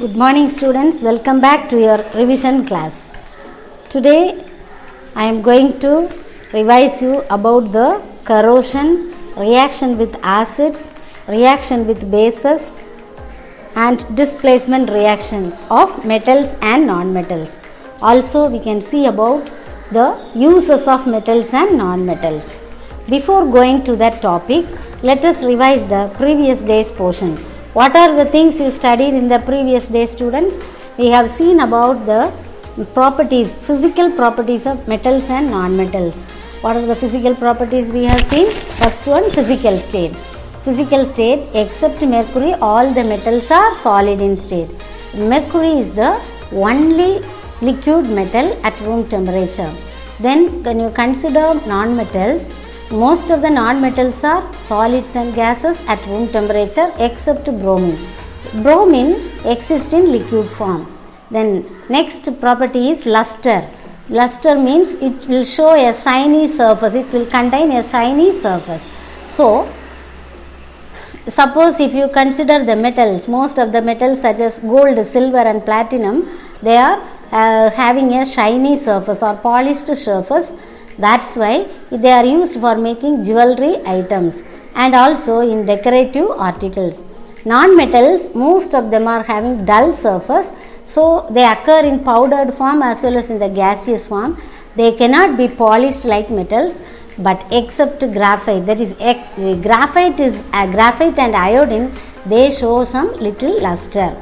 Good morning students, welcome back to your revision class. Today I am going to revise you about the corrosion, reaction with acids, reaction with bases and displacement reactions of metals and non-metals. Also we can see about the uses of metals and non-metals. Before going to that topic, let us revise the previous day's portion. What are the things you studied in the previous day, students? We have seen about the properties, physical properties of metals and non-metals. What are the physical properties we have seen? First one, physical state. Physical state, except mercury, all the metals are solid in state. Mercury is the only liquid metal at room temperature. Then when you consider non-metals, most of the non-metals are solids and gases at room temperature except bromine. Bromine exists in liquid form. Then next property is luster. Luster means it will show a shiny surface. It will contain a shiny surface. So, suppose if you consider the metals, most of the metals such as gold, silver and platinum, they are having a shiny surface or polished surface. That's why they are used for making jewelry items and also in decorative articles. Non-metals, most of them are having dull surface, so they occur in powdered form as well as in the gaseous form. They cannot be polished like metals, but except graphite, that is graphite and iodine, they show some little luster.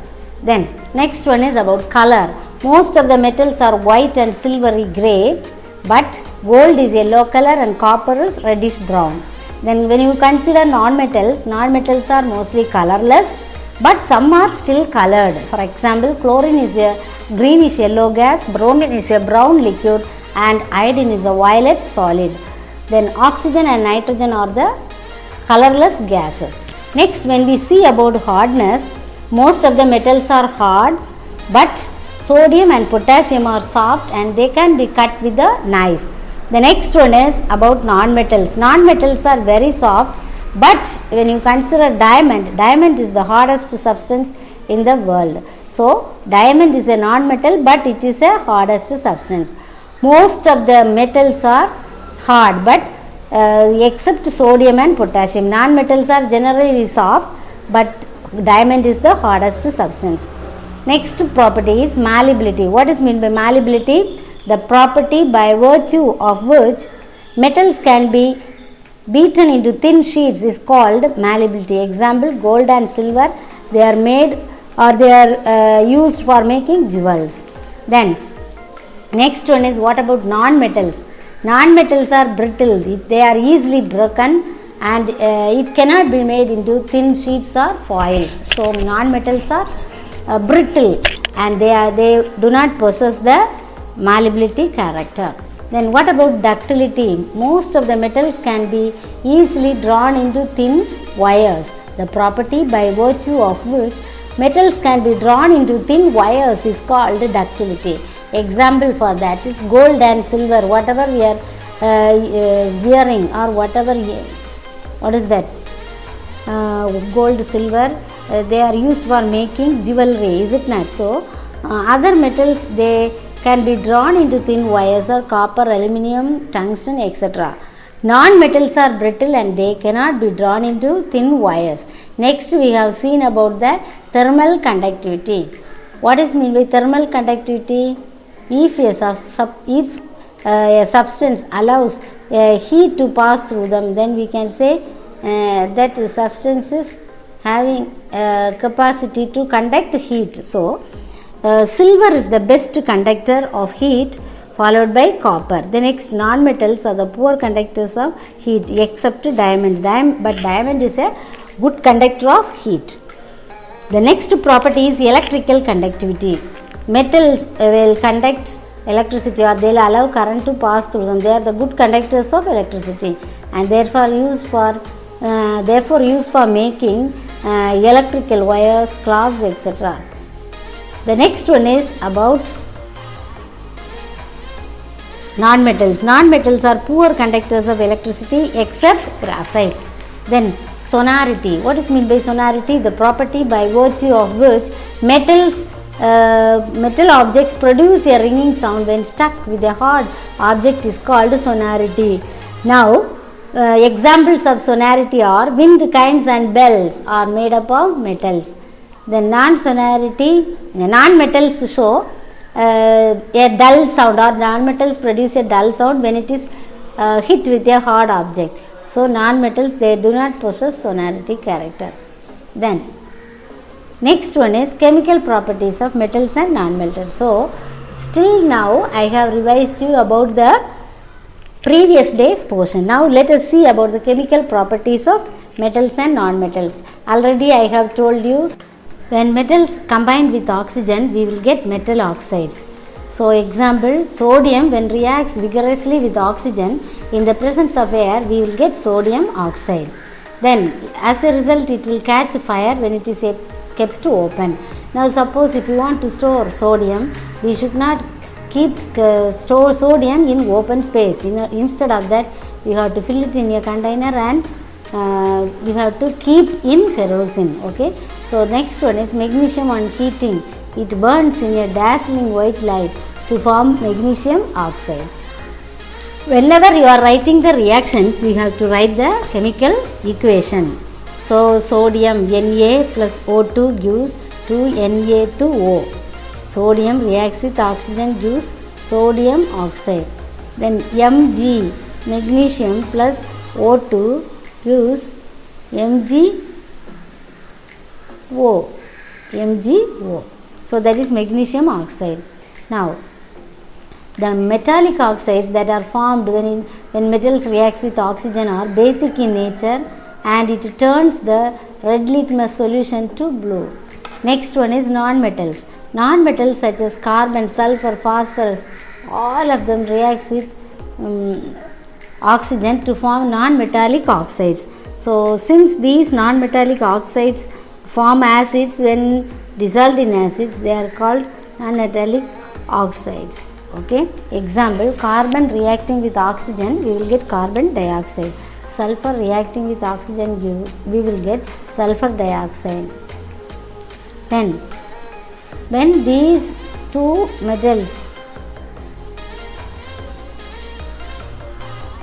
Then next one is about color. Most of the metals are white and silvery grey, but gold is yellow color and copper is reddish brown. Then when you consider non-metals are mostly colorless, but some are still colored. For example, chlorine is a greenish yellow gas, bromine is a brown liquid and iodine is a violet solid. Then oxygen and nitrogen are the colorless gases. Next, when we see about hardness, most of the metals are hard, but sodium and potassium are soft and they can be cut with a knife. The next one is about non-metals. Non-metals are very soft, but when you consider diamond is the hardest substance in the world. So, diamond is a non-metal, but it is a hardest substance. Most of the metals are hard, but except sodium and potassium. Non-metals are generally soft, but diamond is the hardest substance. Next property is malleability. What is meant by malleability? The property by virtue of which metals can be beaten into thin sheets is called malleability. Example, gold and silver, they are made or they are used for making jewels. Then next one is what about non-metals? Non-metals are brittle. They are easily broken and it cannot be made into thin sheets or foils. So non-metals are brittle and they do not possess the malleability character. Then what about ductility? Most of the metals can be easily drawn into thin wires. The property by virtue of which metals can be drawn into thin wires is called ductility. Example for that is gold and silver. Whatever we are wearing or whatever, what is that? Gold, silver, they are used for making jewelry, is it not? So, other metals, they can be drawn into thin wires or copper, aluminum, tungsten, etc. Non-metals are brittle and they cannot be drawn into thin wires. Next, we have seen about the thermal conductivity. What is meant by thermal conductivity? If a substance allows heat to pass through them, then we can say that substance is having capacity to conduct heat. So, silver is the best conductor of heat, followed by copper. The next, non-metals are the poor conductors of heat except diamond. But diamond is a good conductor of heat. The next property is electrical conductivity. Metals will conduct electricity or they will allow current to pass through them. They are the good conductors of electricity and therefore used for making electrical wires, clocks, etc. The next one is about non-metals. Non-metals are poor conductors of electricity except graphite. Then sonority. What is meant by sonority? The property by virtue of which metal objects produce a ringing sound when stuck with a hard object is called sonority. Now, examples of sonority are wind chimes and bells are made up of metals. The non-metals show a dull sound, or non-metals produce a dull sound when it is hit with a hard object. So, non-metals, they do not possess sonority character. Then, next one is chemical properties of metals and non-metals. So, still now I have revised you about the previous day's portion. Now, let us see about the chemical properties of metals and non-metals. Already I have told you, when metals combine with oxygen, we will get metal oxides. So, example, sodium when reacts vigorously with oxygen in the presence of air, we will get sodium oxide. Then, as a result, it will catch fire when it is kept open. Now, suppose if you want to store sodium, we should not store sodium in open space. Instead of that, you have to fill it in a container and you have to keep in kerosene. Okay. So, next one is magnesium on heating. It burns in a dazzling white light to form magnesium oxide. Whenever you are writing the reactions, we have to write the chemical equation. So, sodium Na plus O2 gives 2Na2O. Sodium reacts with oxygen, gives sodium oxide. Then Mg, magnesium plus O2 gives MgO. So, that is magnesium oxide. Now, the metallic oxides that are formed when metals reacts with oxygen are basic in nature, and it turns the red litmus solution to blue. Next one is non-metals. Non-metals such as carbon, sulfur, phosphorus, all of them reacts with oxygen to form non-metallic oxides. So, since these non-metallic oxides form acids when dissolved in acids, they are called non-metallic oxides. Okay. Example, carbon reacting with oxygen, we will get carbon dioxide. Sulfur reacting with oxygen, we will get sulfur dioxide. Then, when these two metals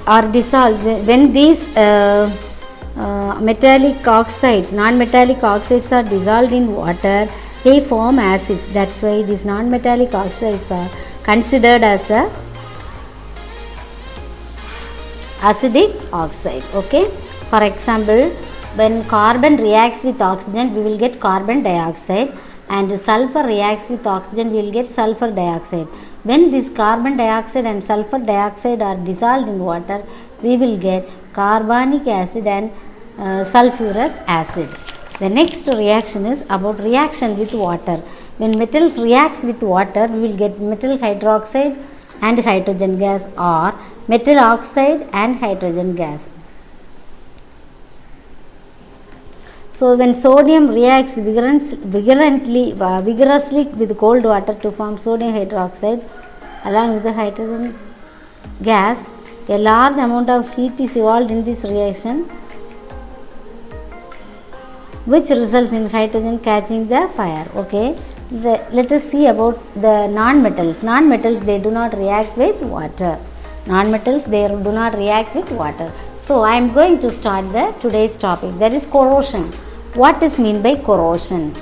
are dissolved, when these metallic oxides, non-metallic oxides are dissolved in water, they form acids. That's why these non-metallic oxides are considered as a acidic oxide. Okay. For example, when carbon reacts with oxygen, we will get carbon dioxide, and sulfur reacts with oxygen, we will get sulfur dioxide. When this carbon dioxide and sulfur dioxide are dissolved in water, we will get carbonic acid and sulfurous acid. The next reaction is about reaction with water. When metals reacts with water, we will get metal hydroxide and hydrogen gas, or metal oxide and hydrogen gas. So, when sodium reacts vigorously with cold water to form sodium hydroxide along with the hydrogen gas, a large amount of heat is evolved in this reaction, which results in hydrogen catching the fire. Okay. Let us see about the non-metals. Non-metals, they do not react with water. Non-metals, they do not react with water. So, I am going to start today's topic, that is corrosion. What is meant by corrosion?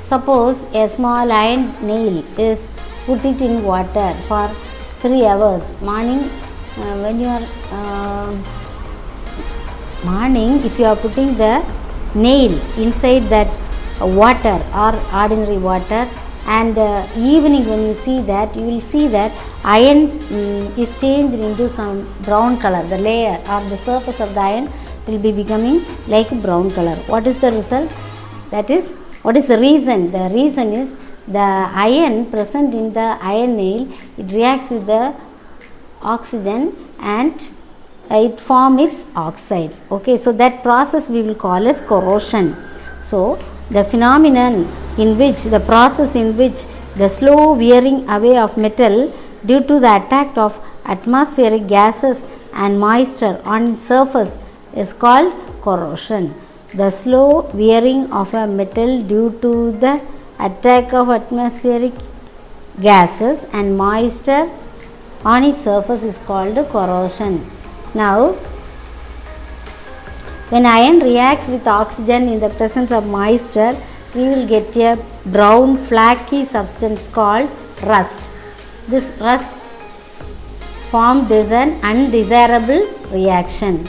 Suppose a small iron nail is put it in water for 3 hours. When you are morning, if you are putting the nail inside that water or ordinary water, and evening when you see that, you will see that iron is changed into some brown color. The layer or the surface of the iron will be becoming like brown color. What is the result? That is, what is the reason? The reason is the iron present in the iron nail, it reacts with the oxygen and it forms its oxides. Okay, so that process we will call as corrosion. So, the phenomenon in which, the process in which the slow wearing away of metal due to the attack of atmospheric gases and moisture on its surface is called corrosion. the slow wearing of a metal due to the attack of atmospheric gases and moisture on its surface is called corrosion. Now, when iron reacts with oxygen in the presence of moisture, we will get a brown flaky substance called rust. This rust formed is an undesirable reaction.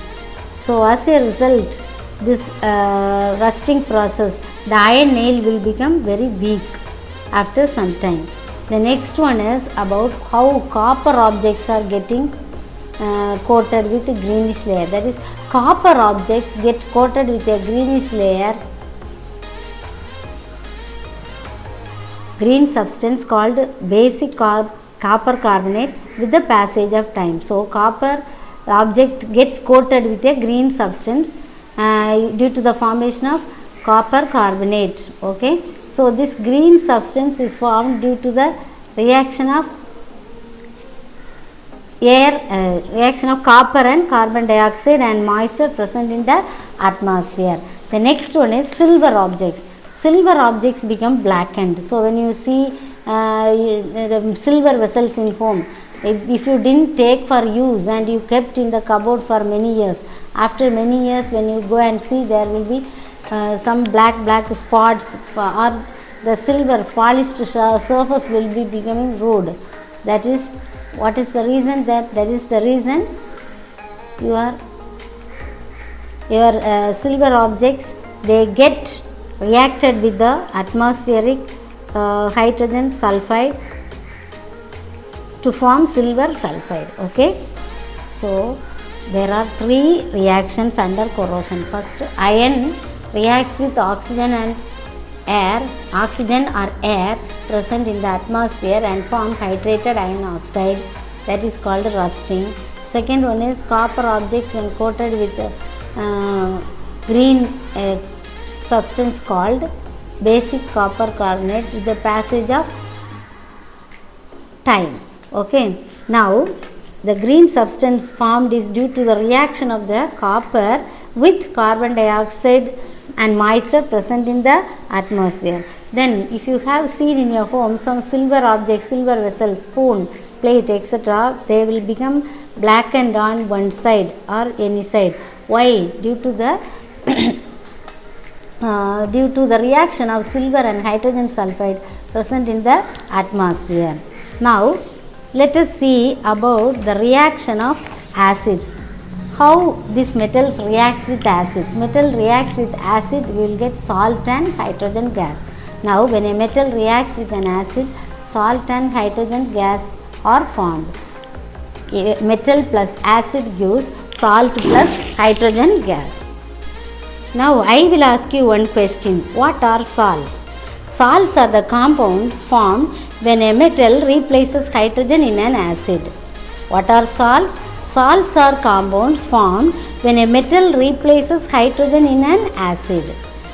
So as a result, this rusting process, the iron nail will become very weak after some time. The next one is about how copper objects are getting coated with a greenish layer. That is, copper objects get coated with a greenish layer, green substance called basic copper carbonate with the passage of time. So copper object gets coated with a green substance due to the formation of copper carbonate. Okay, so this green substance is formed due to the reaction of reaction of copper and carbon dioxide and moisture present in the atmosphere. The next one is silver objects. Silver objects become blackened. So when you see the silver vessels in home, if you didn't take for use and you kept in the cupboard for many years, after many years when you go and see, there will be some black spots, or the silver polished surface will be becoming rude. That is, what is the reason? That is the reason your silver objects, they get reacted with the atmospheric hydrogen sulfide to form silver sulfide. Okay, so there are three reactions under corrosion. First, iron reacts with oxygen or air present in the atmosphere and form hydrated iron oxide, that is called rusting. Second one is copper objects when coated with green substance called basic copper carbonate with the passage of time. Okay, now the green substance formed is due to the reaction of the copper with carbon dioxide and moisture present in the atmosphere. Then if you have seen in your home some silver objects, silver vessels, spoon, plate, etc., they will become blackened on one side or any side. Why? Due to the reaction of silver and hydrogen sulfide present in the atmosphere. Now let us see about the reaction of acids. How these metals reacts with acids. Metal reacts with acid, we will get salt and hydrogen gas. Now when a metal reacts with an acid, salt and hydrogen gas are formed. Metal plus acid gives salt plus hydrogen gas. Now I will ask you one question. What are salts? Salts are the compounds formed when a metal replaces hydrogen in an acid. What are salts? Salts are compounds formed when a metal replaces hydrogen in an acid.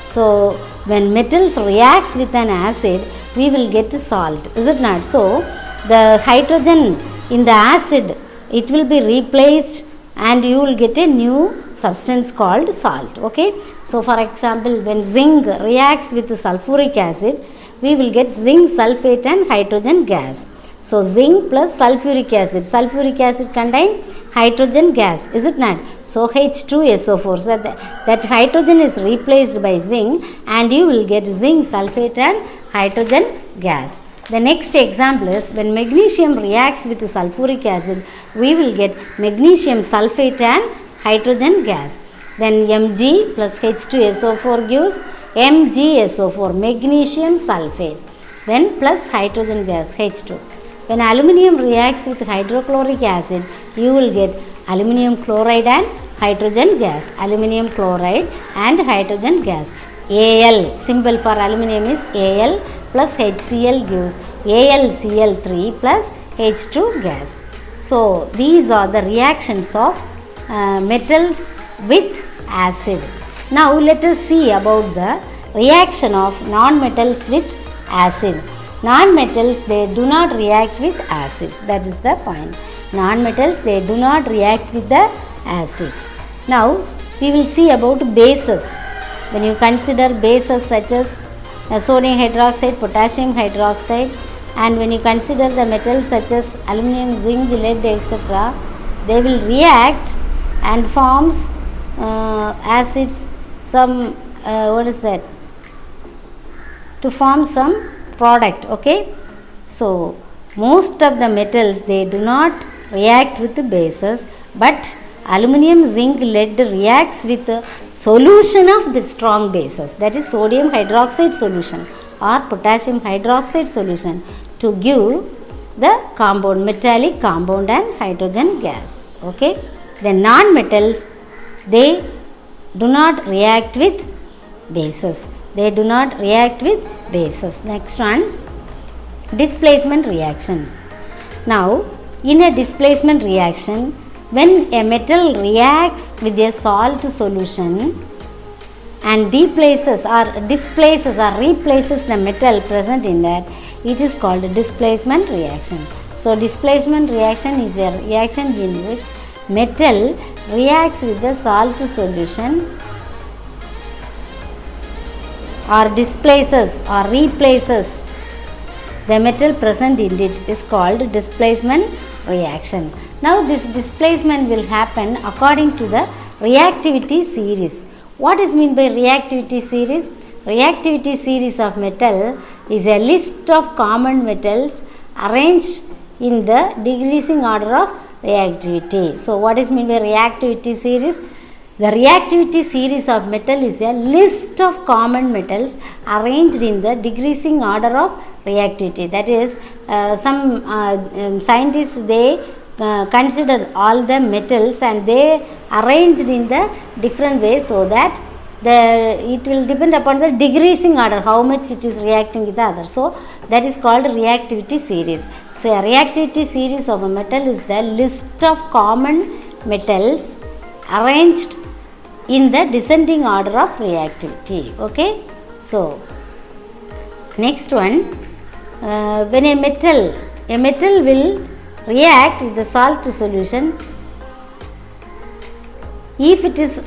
So when metals reacts with an acid, we will get salt, is it not? So the hydrogen in the acid, it will be replaced and you will get a new substance called salt. Okay, so for example, when zinc reacts with sulfuric acid, we will get zinc sulfate and hydrogen gas. So zinc plus sulfuric acid contain hydrogen gas, is it not? So H2SO4, so that hydrogen is replaced by zinc and you will get zinc sulfate and hydrogen gas. The next example is when magnesium reacts with sulfuric acid, we will get magnesium sulfate and hydrogen gas. Then Mg plus H2SO4 gives MgSO4, magnesium sulfate, then plus hydrogen gas H2. When aluminium reacts with hydrochloric acid, you will get aluminium chloride and hydrogen gas. Aluminium chloride and hydrogen gas. Al, symbol for aluminium is Al plus HCl gives AlCl3 plus H2 gas. So these are the reactions of metals with acid. Now let us see about the reaction of non-metals with acid. Non-metals, they do not react with acids. That is the point. Non-metals, they do not react with the acids. Now we will see about bases. when you consider bases such as sodium hydroxide, potassium hydroxide, and when you consider the metals such as aluminum, zinc, lead, etc., they will react and forms acids, some to form some product. Okay, so most of the metals, they do not react with the bases, but aluminum, zinc, lead reacts with a solution of strong bases, that is sodium hydroxide solution or potassium hydroxide solution, to give the compound, metallic compound and hydrogen gas. Okay, the non-metals, they do not react with bases. They do not react with bases. Next one, displacement reaction. Now, in a displacement reaction, when a metal reacts with a salt solution and displaces or replaces the metal present in that, it is called displacement reaction. So, displacement reaction is a reaction in which metal reacts with the salt solution or displaces or replaces the metal present in it, is called displacement reaction. Now this displacement will happen according to the reactivity series. What is meant by reactivity series? Reactivity series of metal is a list of common metals arranged in the decreasing order of reactivity. So what is meant by reactivity series? The reactivity series of metal is a list of common metals arranged in the decreasing order of reactivity. That is, some scientists, they consider all the metals and they arranged in the different ways, so that it will depend upon the decreasing order, how much it is reacting with the other. So that is called reactivity series. So a reactivity series of a metal is the list of common metals arranged in the descending order of reactivity. Okay, so next one, when a metal will react with the salt solution if it is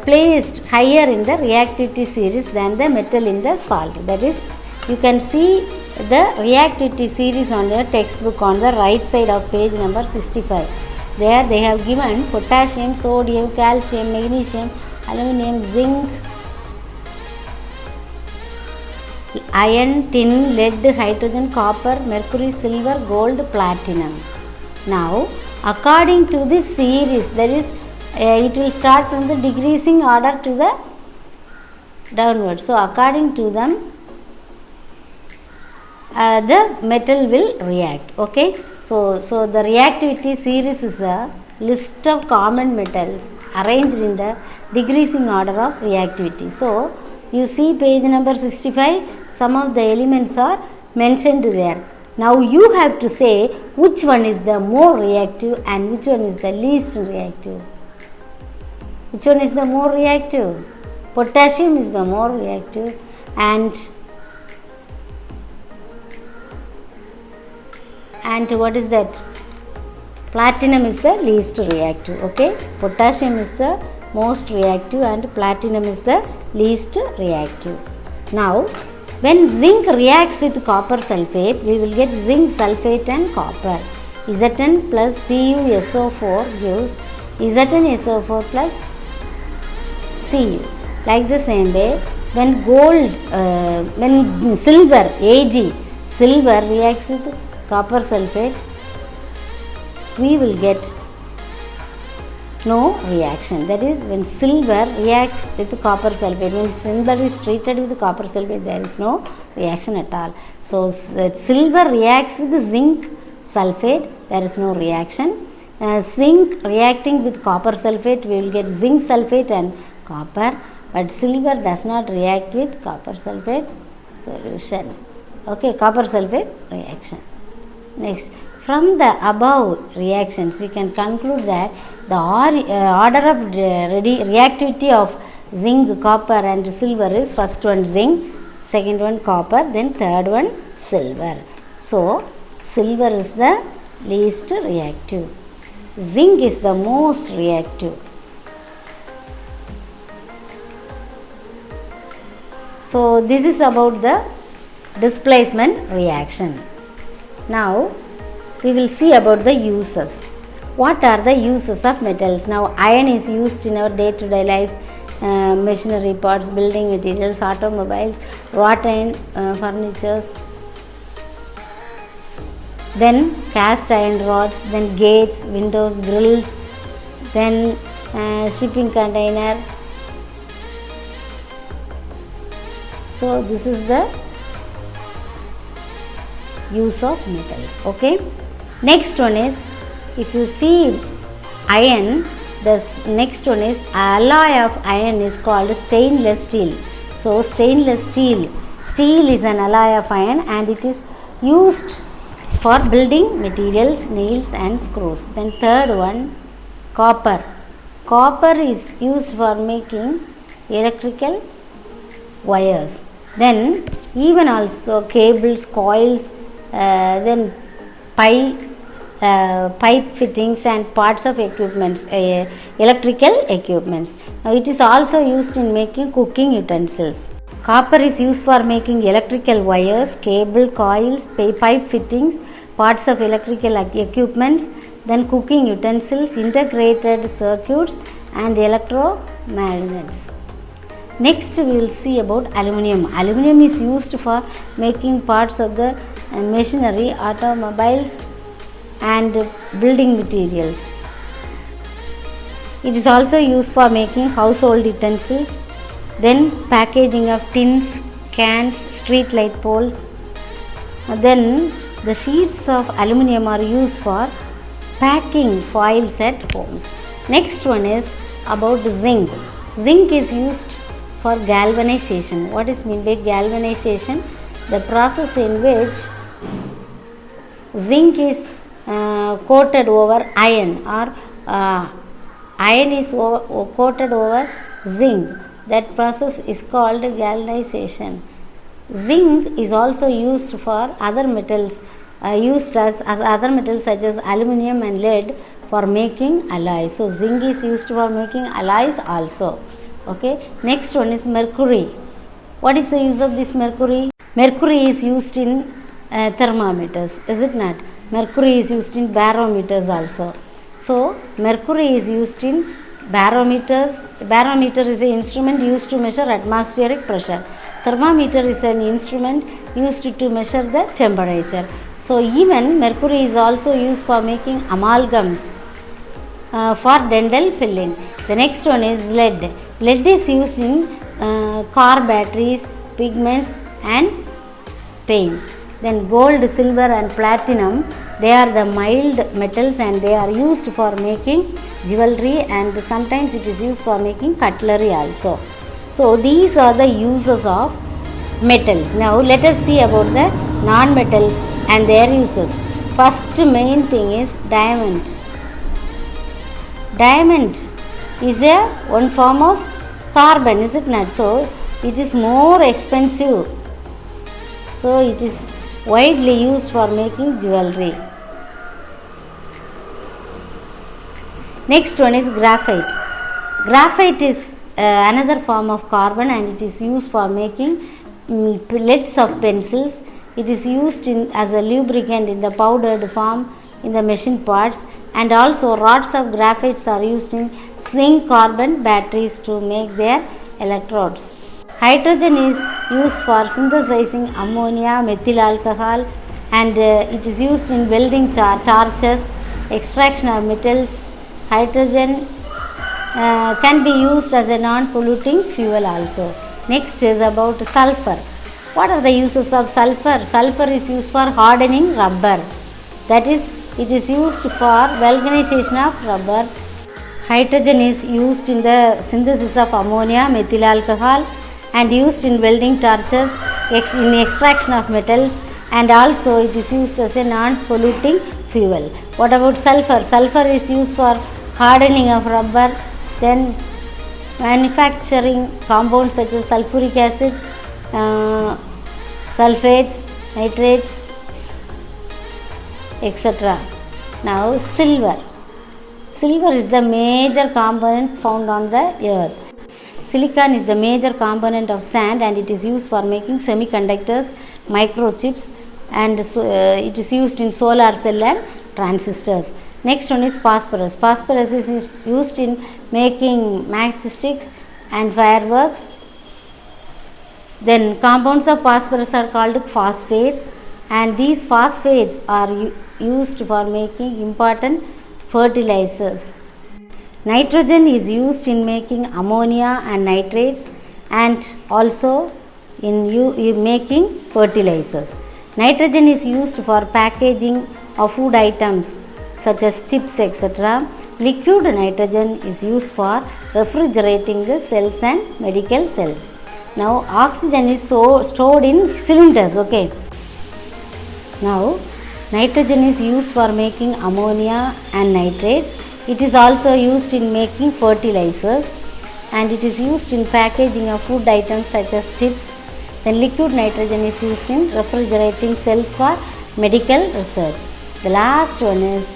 placed higher in the reactivity series than the metal in the salt. That is, you can see the reactivity series on the textbook on the right side of page number 65. There they have given potassium, sodium, calcium, magnesium, aluminum, zinc, iron, tin, lead, hydrogen, copper, mercury, silver, gold, platinum. Now, according to this series, that is, it will start from the decreasing order to the downward. So, according to them, the metal will react. Okay, so the reactivity series is a list of common metals arranged in the decreasing order of reactivity. So you see page number 65, some of the elements are mentioned there. Now you have to say which one is the more reactive and which one is the least reactive. Which one is the more reactive? Potassium is the more reactive, and what is that? Platinum is the least reactive. Okay, potassium is the most reactive and platinum is the least reactive. Now, when zinc reacts with copper sulfate, we will get zinc sulfate and copper. Zn plus CuSO4 gives ZnSO4 plus Cu. Like the same way, when silver, Ag, silver reacts with copper sulfate, we will get no reaction. That is, when silver reacts with copper sulfate, when silver is treated with copper sulfate, there is no reaction at all. So silver reacts with zinc sulfate, there is no reaction. Zinc reacting with copper sulfate, we will get zinc sulfate and copper, but silver does not react with copper sulfate solution. Okay, copper sulfate reaction. Next, from the above reactions, we can conclude that the order of reactivity of zinc, copper and silver is first one zinc, second one copper, then third one silver. So, silver is the least reactive. Zinc is the most reactive. So this is about the displacement reaction. Now we will see about the uses. What are the uses of metals? Now iron is used in our day-to-day life, machinery parts, building materials, automobiles, wrought iron furniture, then cast iron rods, then gates, windows, grills, then shipping container. So this is the use of metals. Okay, next one is, if you see iron, the next one is alloy of iron is called stainless steel. So stainless steel is an alloy of iron and it is used for building materials, nails and screws. Then third one, copper. Copper is used for making electrical wires. Then even also cables, coils, then pipe fittings and parts of equipments, electrical equipments. Now it is also used in making cooking utensils. Copper is used for making electrical wires, cable, coils, pipe fittings, parts of electrical equipments, then cooking utensils, integrated circuits and electromagnets. Next we will see about aluminum. Aluminum is used for making parts of the machinery, automobiles and building materials. It is also used for making household utensils, then packaging of tins, cans, street light poles. Then the sheets of aluminum are used for packing foils at homes. Next one is about zinc. Zinc is used for galvanization. What is meant by galvanization? The process in which zinc is coated over iron, or iron is coated over zinc. That process is called galvanization. Zinc is also used for other metals, used as other metals such as aluminum and lead for making alloys. So zinc is used for making alloys also. Okay. Next one is mercury. What is the use of this mercury? Mercury is used in thermometers, is it not? Mercury is used in barometers also. So mercury is used in barometers. Barometer is an instrument used to measure atmospheric pressure. Thermometer is an instrument used to measure the temperature. So even mercury is also used for making amalgams for dental filling. The next one is lead. Lead is used in car batteries, pigments and paints. Then gold, silver and platinum, they are the mild metals and they are used for making jewelry and sometimes it is used for making cutlery also. So these are the uses of metals. Now let us see about the non-metals and their uses. First main thing is diamond. Diamond is one form of carbon, is it not? So it is more expensive. So it is widely used for making jewelry. Next one is graphite. Graphite is another form of carbon and it is used for making leads of pencils. It is used as a lubricant in the powdered form in the machine parts, and also rods of graphites are used in zinc carbon batteries to make their electrodes. Hydrogen is used for synthesizing ammonia, methyl alcohol, and it is used in welding torches, extraction of metals. Hydrogen can be used as a non-polluting fuel also. Next is about sulfur. What are the uses of sulfur? Sulfur is used for hardening rubber. That is, it is used for vulcanization of rubber. Hydrogen is used in the synthesis of ammonia, methyl alcohol, and used in welding torches, in extraction of metals, and also it is used as a non-polluting fuel. What about sulfur? Sulfur is used for hardening of rubber, then manufacturing compounds such as sulfuric acid, sulfates, nitrates, etc. Now silver. Silver is the major component found on the earth. Silicon is the major component of sand and it is used for making semiconductors, microchips, and it is used in solar cell and transistors. Next one is phosphorus. Phosphorus is used in making matchsticks and fireworks. Then compounds of phosphorus are called phosphates, and these phosphates are used for making important fertilizers. Nitrogen is used in making ammonia and nitrates and also in making fertilizers. Nitrogen is used for packaging of food items such as chips, etc. Liquid nitrogen is used for refrigerating the cells and medical cells. Now oxygen is stored in cylinders. Okay. Now nitrogen is used for making ammonia and nitrates. It is also used in making fertilizers and it is used in packaging of food items such as chips. Then liquid nitrogen is used in refrigerating cells for medical research. The last one is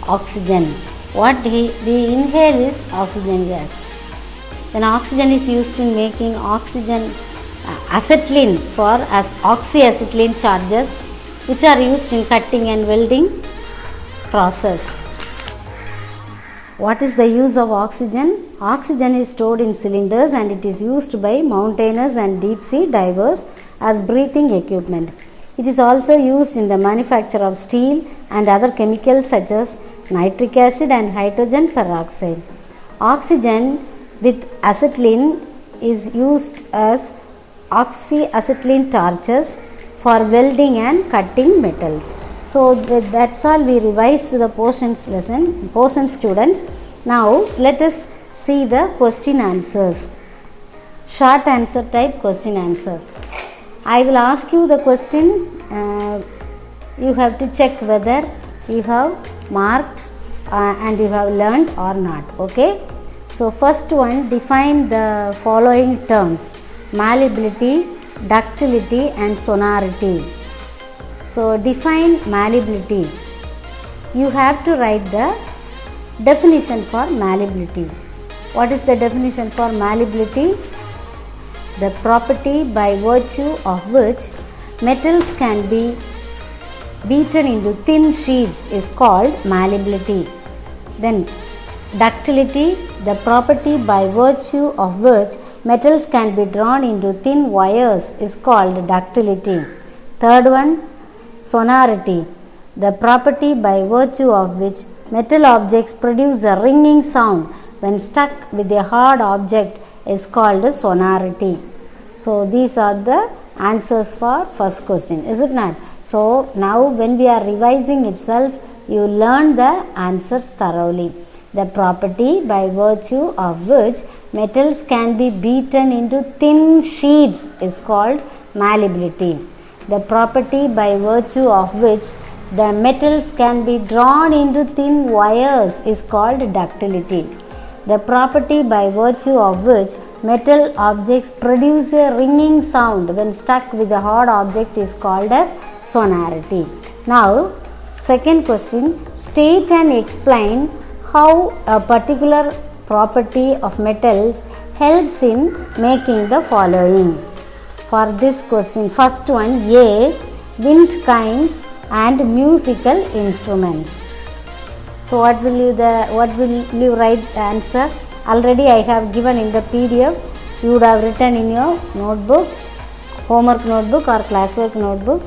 oxygen. What we inhale is oxygen gas. Then oxygen is used in making oxygen acetylene for as oxyacetylene charges, which are used in cutting and welding process. What is the use of oxygen? Oxygen is stored in cylinders and it is used by mountaineers and deep sea divers as breathing equipment. It is also used in the manufacture of steel and other chemicals such as nitric acid and hydrogen peroxide. Oxygen with acetylene is used as oxyacetylene torches for welding and cutting metals. So that's all we revised the portion students. Now let us see the question answers. Short answer type question answers. I will ask you the question. You have to check whether you have marked and you have learned or not. Okay. So first one, define the following terms: malleability, ductility and sonority. So define malleability. You have to write the definition for malleability. What is the definition for malleability? The property by virtue of which metals can be beaten into thin sheets is called malleability. Then ductility, the property by virtue of which metals can be drawn into thin wires is called ductility. Third one, sonority, the property by virtue of which metal objects produce a ringing sound when stuck with a hard object is called sonority. So these are the answers for first question, is it not? So now when we are revising itself, you learn the answers thoroughly. The property by virtue of which metals can be beaten into thin sheets is called malleability. The property by virtue of which the metals can be drawn into thin wires is called ductility. The property by virtue of which metal objects produce a ringing sound when stuck with a hard object is called as sonority. Now, second question, state and explain how a particular property of metals helps in making the following. For this question, first one, A, wind kinds and musical instruments. So what will you write the answer? Already I have given in the PDF. You would have written in your notebook, homework notebook or classwork notebook.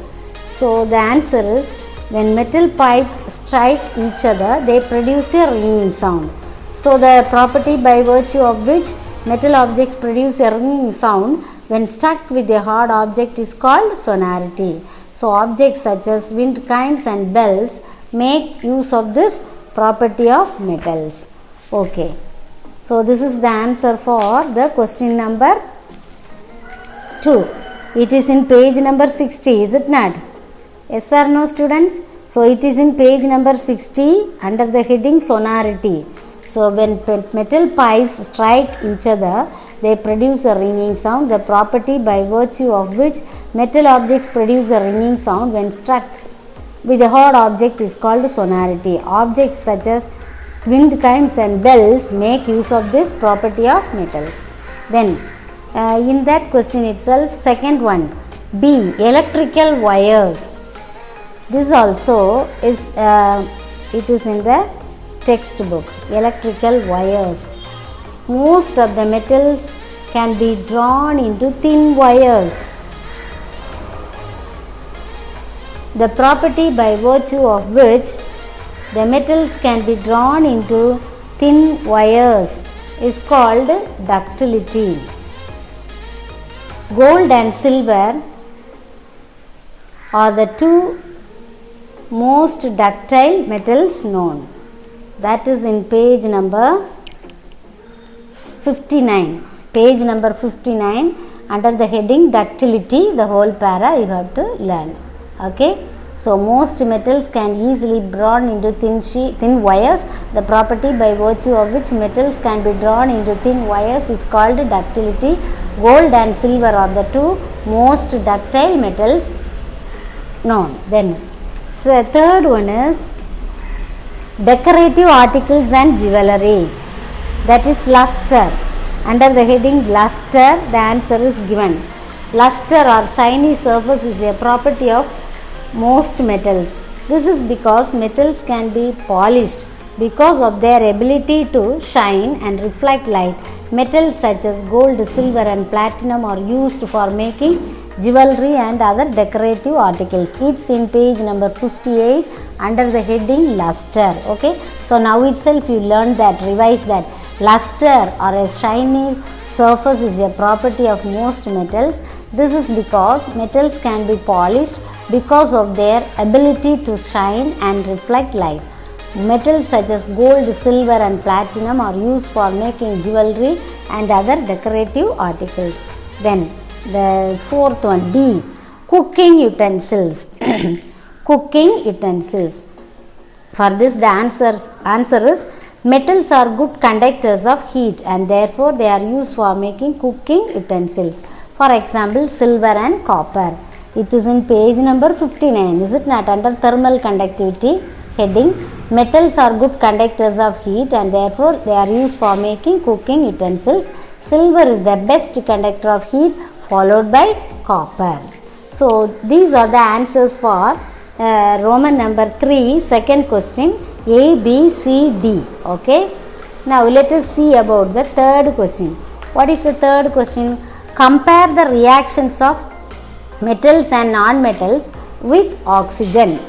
So the answer is, when metal pipes strike each other, they produce a ringing sound. So the property by virtue of which metal objects produce a ringing sound when stuck with a hard object is called sonority. So objects such as wind kinds and bells make use of this property of metals. Okay. So this is the answer for the question number 2. It is in page number 60, is it not? Yes or no, students? So it is in page number 60 under the heading sonority. So when metal pipes strike each other, they produce a ringing sound. The property by virtue of which metal objects produce a ringing sound when struck with a hard object is called sonority. Objects such as wind chimes and bells make use of this property of metals. Then in that question itself, second one, B, electrical wires. This also is it is in the textbook. Electrical wires. Most of the metals can be drawn into thin wires. The property by virtue of which the metals can be drawn into thin wires is called ductility. Gold and silver are the two most ductile metals known. That is in page number 59. Page number 59, under the heading ductility, the whole para you have to learn. Okay. So most metals can easily be drawn into thin wires. The property by virtue of which metals can be drawn into thin wires is called ductility. Gold and silver are the two most ductile metals known. Then so third one is decorative articles and jewellery, that is luster. Under the heading luster, the answer is given. Luster or shiny surface is a property of most metals. This is because metals can be polished because of their ability to shine and reflect light. Metals such as gold, silver and platinum are used for making jewelry and other decorative articles. It's in page number 58 under the heading luster. Okay, so now itself you learned that, revise that. Luster or a shiny surface is a property of most metals. This is because metals can be polished because of their ability to shine and reflect light. Metals such as gold, silver and platinum are used for making jewelry and other decorative articles. Then the fourth one, D, cooking utensils. Cooking utensils. For this the answer is metals are good conductors of heat and therefore they are used for making cooking utensils. For example, silver and copper. It is in page number 59, is it not? Under thermal conductivity heading, metals are good conductors of heat and therefore they are used for making cooking utensils. Silver is the best conductor of heat, followed by copper. So these are the answers for Roman number 3, second question, A, B, C, D. Okay. Now let us see about the third question. What is the third question? Compare the reactions of metals and non-metals with oxygen.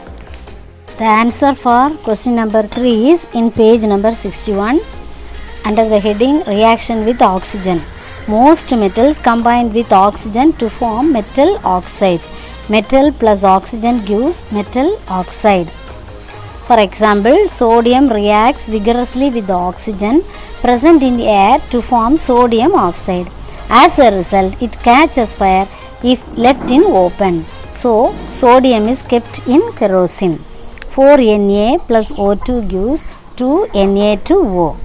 The answer for question number 3 is in page number 61 under the heading reaction with oxygen. Most metals combine with oxygen to form metal oxides. Metal plus oxygen gives metal oxide. For example, sodium reacts vigorously with the oxygen present in the air to form sodium oxide. As a result, it catches fire if left in open. So, sodium is kept in kerosene. 4Na plus O2 gives 2Na2O.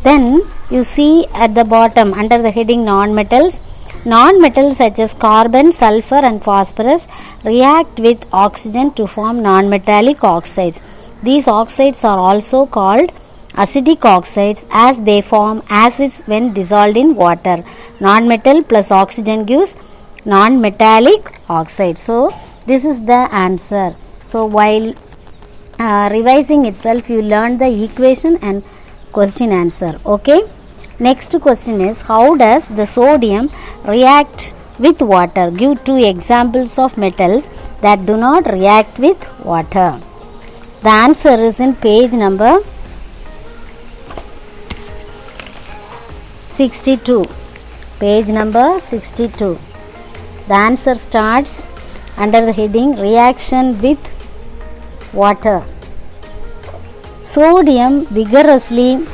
Then you see at the bottom under the heading non-metals. Non-metals such as carbon, sulfur and phosphorus react with oxygen to form non-metallic oxides. These oxides are also called acidic oxides as they form acids when dissolved in water. Non-metal plus oxygen gives non-metallic oxide. So this is the answer. So while revising itself, you learn the equation and question answer. Okay. Next question is, how does the sodium react with water? Give 2 examples of metals that do not react with water. The answer is in page number 62. Page number 62. The answer starts under the heading reaction with water. Sodium vigorously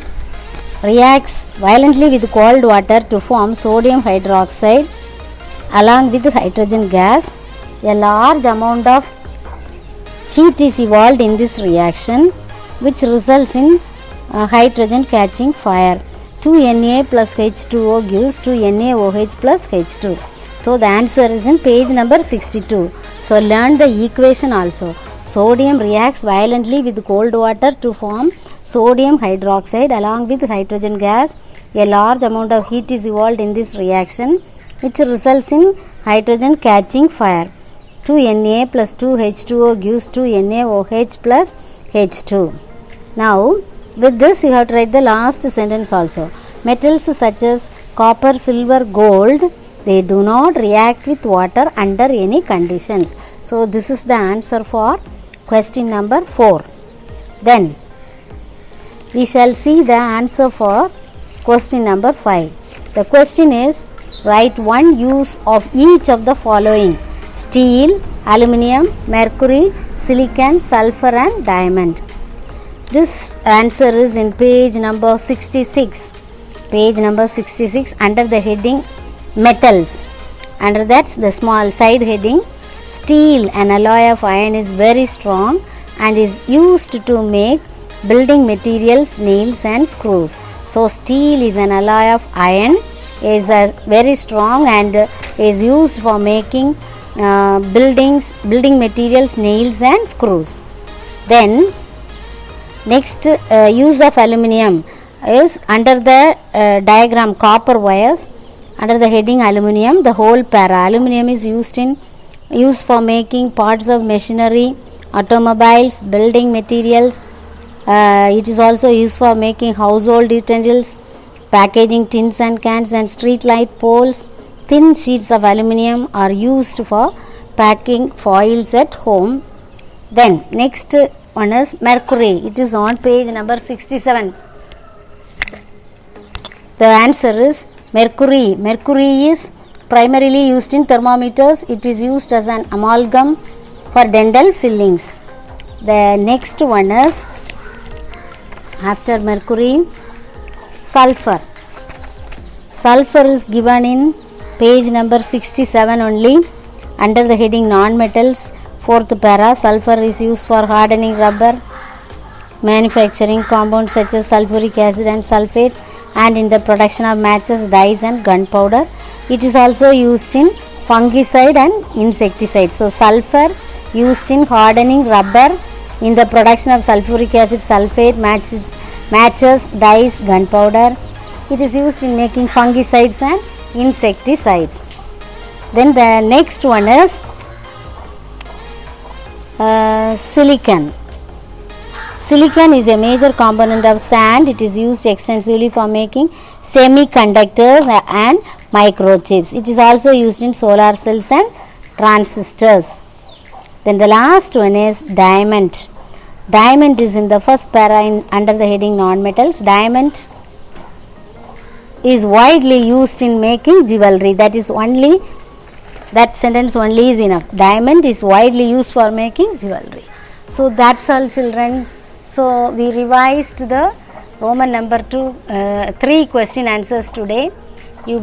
reacts violently with cold water to form sodium hydroxide along with hydrogen gas. A large amount of heat is evolved in this reaction which results in hydrogen catching fire. 2Na plus H2O gives 2NaOH plus H2. So the answer is in page number 62. So learn the equation also. Sodium reacts violently with cold water to form sodium hydroxide along with hydrogen gas. A large amount of heat is evolved in this reaction, which results in hydrogen catching fire. 2Na plus 2H2O gives 2NaOH plus H2. Now, with this you have to write the last sentence also. Metals such as copper, silver, gold, they do not react with water under any conditions. So, this is the answer for question number 4. Then, we shall see the answer for question number 5. The question is, write one use of each of the following: steel, aluminium, mercury, silicon, sulfur and diamond. This answer is in page number 66. Page number 66 under the heading metals. Under that, the small side heading, steel, an alloy of iron, is very strong and is used to make building materials, nails and screws. So, steel is an alloy of iron, is very strong and is used for making building materials, nails and screws. Then, next use of aluminium is under the diagram copper wires. Under the heading aluminium, the whole para. Aluminium is used for making parts of machinery, automobiles, building materials. It is also used for making household utensils, packaging tins and cans and street light poles. Thin sheets of aluminium are used for packing foils at home. Then next one is mercury. It is on page number 67. The answer is mercury. Mercury is primarily used in thermometers. It is used as an amalgam for dental fillings. The next one is, after mercury, sulfur. Sulfur is given in page number 67 only under the heading non-metals. Fourth para, sulfur is used for hardening rubber, manufacturing compounds such as sulfuric acid and sulfates, and in the production of matches, dyes and gunpowder. It is also used in fungicide and insecticide. So, sulfur used in hardening rubber, in the production of sulfuric acid, sulfate, matches, dyes, gunpowder. It is used in making fungicides and insecticides. Then the next one is silicon. Silicon is a major component of sand. It is used extensively for making semiconductors and microchips. It is also used in solar cells and transistors. Then the last one is diamond. Diamond is in the first para under the heading non-metals. Diamond is widely used in making jewelry. That sentence only is enough. Diamond is widely used for making jewelry. So that's all, children. So we revised the Roman number 3 question answers today. You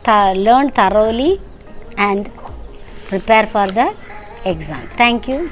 learned thoroughly and prepare for the exam. Thank you.